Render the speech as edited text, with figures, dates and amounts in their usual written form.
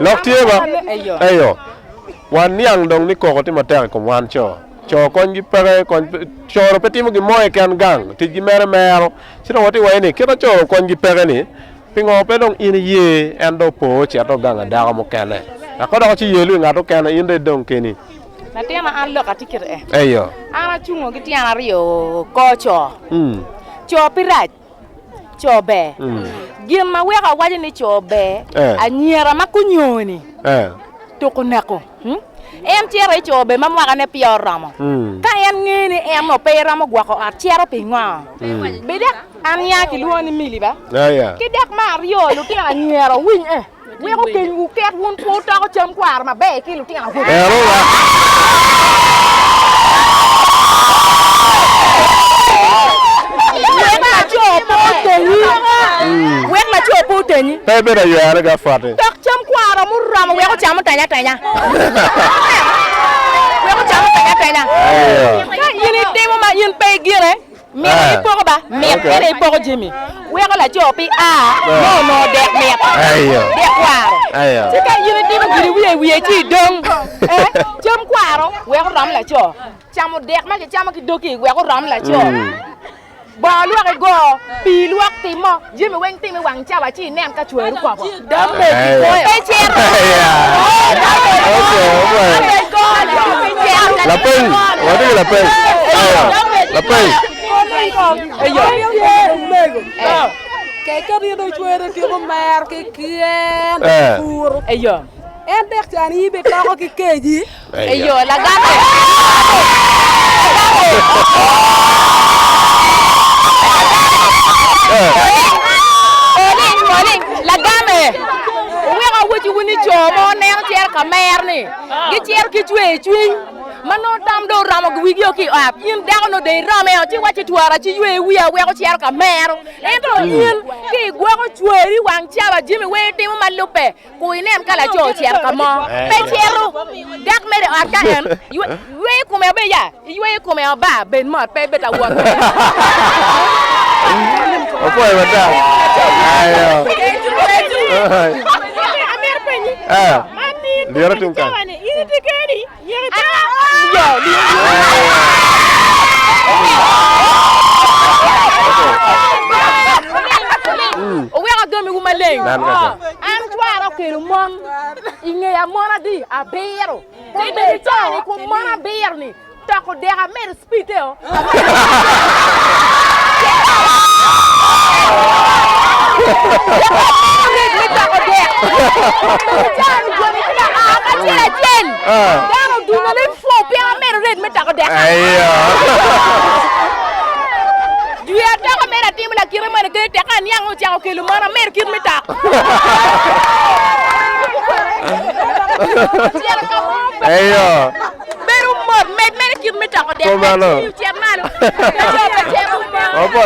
Lok tie ba? Ayo. Wan yang dong ni ko ti matek ko wan cho. Cho kon gi pere kon cho ro peti mo gi moe kan gang. Ti gi mere mero. Sino wati wa ni kira cho kon gi pere ni. Pingo pe dong in ye endo po chi ato gang da mo kane. Ako do chi yelu ngato kane inde dong keni. Na tiana an lo katikir Ayo. Ana chungo gi tiana rio ko cho. Cho pirat. Cho be. Gin ma weka waje ni cho be. Anyera makunyoni. To konako. Em tiara cho be mamwa ka ne pio ramo. Ka en ngini em no pe ramo gwa ko atiara pe ngwa. Be dak an ya ki luoni mili ba. Ki dak ma rio lu ti anyera win we ko ken wu ket won po ta ko cham kwar ma be ki lu ti hu. Wek la cho po teni. Pe be da ya ga fate. Tak cham kwara mu ramo we ko cham tanya. We ko cham tanya. Ka yini demo ma yin pe gire. Me po ko ba. Me pe po ko jimi. We ko la cho pi no dek me. Dek kwaro. Se ka yini demo giri we ti dong. Cham kwaro we ko ram la cho. Cham dek ma ke cham ki doki we ko ram la cho. Ba luak go pi luak ti mo jimi weng ti mi wang cha wa chi nem ka chwe ru kwa bo dam be ko e chen la peng wa de la peng la peng cái đi đôi chuối đôi kia con mèo cái kia pur em đẹp chả ní biết nó có cái gì là gam la game we ga wuti woni jomo ne cer ka mer ni gi cer ki chwe mano tam do ramo gi wigio ki ap yin da no de rame ti wachi tuara ti we we ko cer ka mer ento yin ki gwa ko chweri wang chaba jimi we ti mo malupe ku inem kala jo cer ka mo pe ceru dak mere arka en we ku me be ya we ku me ba ben mo pe beta won Opo e wata. Ayo. Liara tungkan. Ini tikeri. We are going to Malay. I'm trying to kill one. Inge ya mona di a beero. Te tani ko mona beerni. Tako de ha mer spiteo. Ayo. Beru mod, med kir mi tako de. Apa?